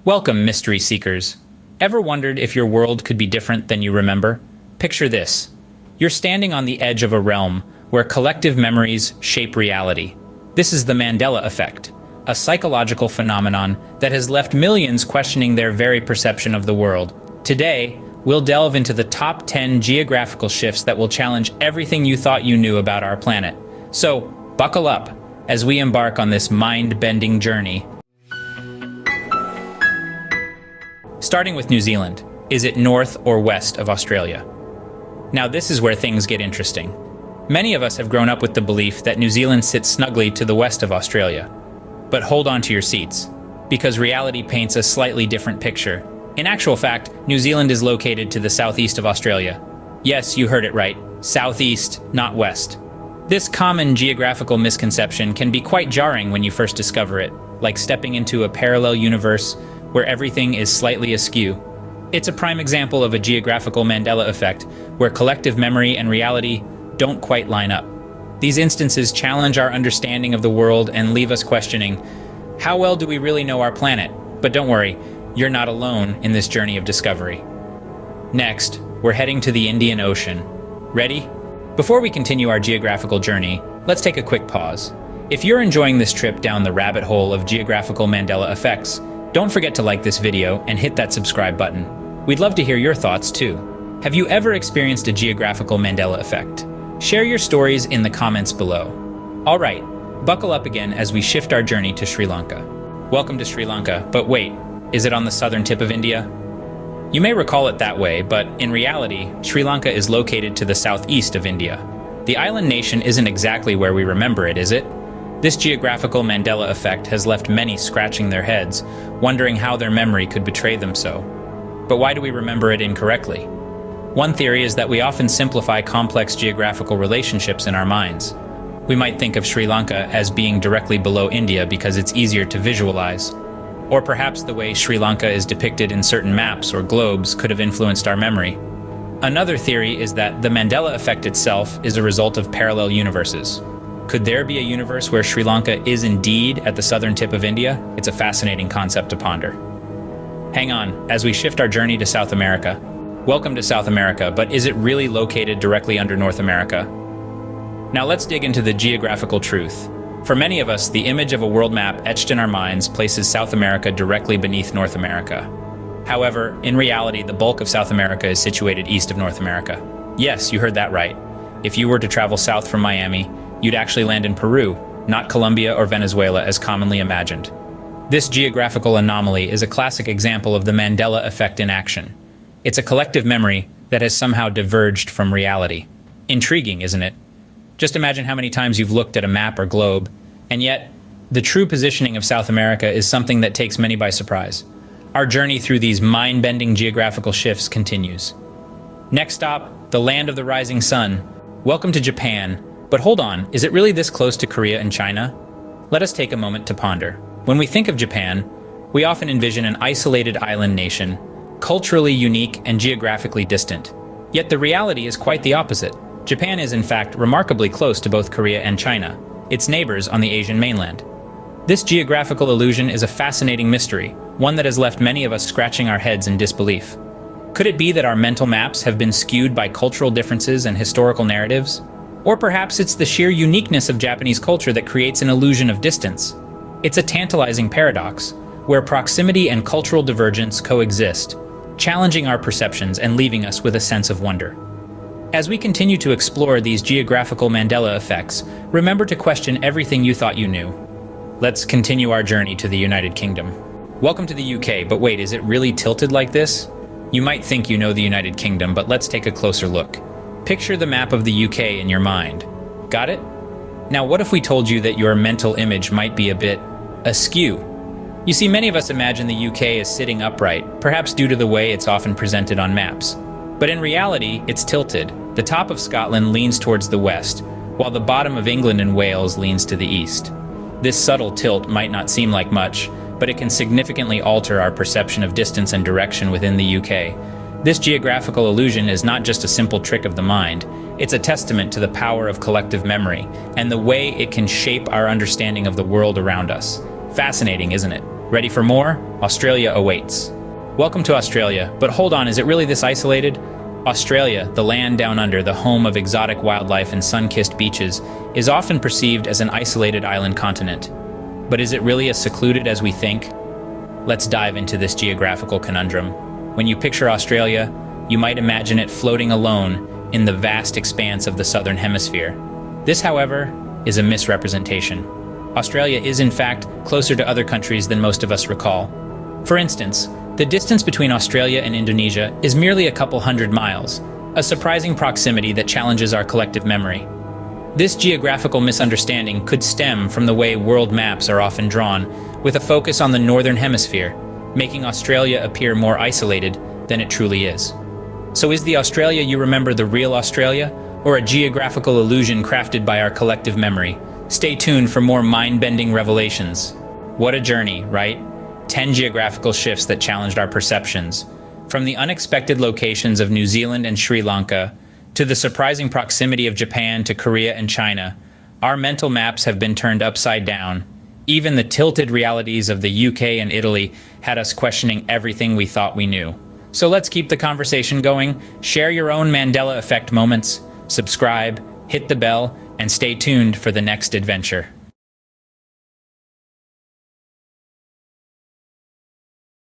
Welcome, mystery seekers. Ever wondered if your world could be different than you remember? Picture this. You're standing on the edge of a realm where collective memories shape reality. This is the Mandela Effect, a psychological phenomenon that has left millions questioning their very perception of the world. Today, we'll delve into the top 10 geographical shifts that will challenge everything you thought you knew about our planet. So, buckle up as we embark on this mind-bending journey. Starting with New Zealand, is it north or west of Australia? Now this is where things get interesting. Many of us have grown up with the belief that New Zealand sits snugly to the west of Australia. But hold on to your seats, because reality paints a slightly different picture. In actual fact, New Zealand is located to the southeast of Australia. Yes, you heard it right, southeast, not west. This common geographical misconception can be quite jarring when you first discover it, like stepping into a parallel universe where everything is slightly askew. It's a prime example of a geographical Mandela effect, where collective memory and reality don't quite line up. These instances challenge our understanding of the world and leave us questioning, how well do we really know our planet? But don't worry, you're not alone in this journey of discovery. Next, we're heading to the Indian Ocean. Ready? Before we continue our geographical journey, let's take a quick pause. If you're enjoying this trip down the rabbit hole of geographical Mandela effects, don't forget to like this video and hit that subscribe button. We'd love to hear your thoughts too. Have you ever experienced a geographical Mandela effect? Share your stories in the comments below. All right, buckle up again as we shift our journey to Sri Lanka. Welcome to Sri Lanka, but wait, is it on the southern tip of India? You may recall it that way, but in reality, Sri Lanka is located to the southeast of India. The island nation isn't exactly where we remember it, is it? This geographical Mandela effect has left many scratching their heads, wondering how their memory could betray them so. But why do we remember it incorrectly? One theory is that we often simplify complex geographical relationships in our minds. We might think of Sri Lanka as being directly below India because it's easier to visualize. Or perhaps the way Sri Lanka is depicted in certain maps or globes could have influenced our memory. Another theory is that the Mandela effect itself is a result of parallel universes. Could there be a universe where Sri Lanka is indeed at the southern tip of India? It's a fascinating concept to ponder. Hang on, as we shift our journey to South America. Welcome to South America, but is it really located directly under North America? Now let's dig into the geographical truth. For many of us, the image of a world map etched in our minds places South America directly beneath North America. However, in reality, the bulk of South America is situated east of North America. Yes, you heard that right. If you were to travel south from Miami, you'd actually land in Peru, not Colombia or Venezuela as commonly imagined. This geographical anomaly is a classic example of the Mandela effect in action. It's a collective memory that has somehow diverged from reality. Intriguing, isn't it? Just imagine how many times you've looked at a map or globe, and yet the true positioning of South America is something that takes many by surprise. Our journey through these mind-bending geographical shifts continues. Next stop, the land of the rising sun. Welcome to Japan. But hold on, is it really this close to Korea and China? Let us take a moment to ponder. When we think of Japan, we often envision an isolated island nation, culturally unique and geographically distant. Yet the reality is quite the opposite. Japan is in fact remarkably close to both Korea and China, its neighbors on the Asian mainland. This geographical illusion is a fascinating mystery, one that has left many of us scratching our heads in disbelief. Could it be that our mental maps have been skewed by cultural differences and historical narratives? Or perhaps it's the sheer uniqueness of Japanese culture that creates an illusion of distance. It's a tantalizing paradox, where proximity and cultural divergence coexist, challenging our perceptions and leaving us with a sense of wonder. As we continue to explore these geographical Mandela effects, remember to question everything you thought you knew. Let's continue our journey to the United Kingdom. Welcome to the UK, but wait, is it really tilted like this? You might think you know the United Kingdom, but let's take a closer look. Picture the map of the UK in your mind. Got it? Now what if we told you that your mental image might be a bit askew? You see, many of us imagine the UK as sitting upright, perhaps due to the way it's often presented on maps. But in reality, it's tilted. The top of Scotland leans towards the west, while the bottom of England and Wales leans to the east. This subtle tilt might not seem like much, but it can significantly alter our perception of distance and direction within the UK. This geographical illusion is not just a simple trick of the mind, it's a testament to the power of collective memory and the way it can shape our understanding of the world around us. Fascinating, isn't it? Ready for more? Australia awaits. Welcome to Australia, but hold on, is it really this isolated? Australia, the land down under, the home of exotic wildlife and sun-kissed beaches, is often perceived as an isolated island continent. But is it really as secluded as we think? Let's dive into this geographical conundrum. When you picture Australia, you might imagine it floating alone in the vast expanse of the southern hemisphere. This, however, is a misrepresentation. Australia is, in fact, closer to other countries than most of us recall. For instance, the distance between Australia and Indonesia is merely a couple hundred miles, a surprising proximity that challenges our collective memory. This geographical misunderstanding could stem from the way world maps are often drawn, with a focus on the northern hemisphere, making Australia appear more isolated than it truly is. So is the Australia you remember the real Australia, or a geographical illusion crafted by our collective memory? Stay tuned for more mind-bending revelations. What a journey, right? 10 geographical shifts that challenged our perceptions. From the unexpected locations of New Zealand and Sri Lanka, to the surprising proximity of Japan to Korea and China, our mental maps have been turned upside down. Even the tilted realities of the UK and Italy had us questioning everything we thought we knew. So let's keep the conversation going. Share your own Mandela Effect moments, subscribe, hit the bell, and stay tuned for the next adventure.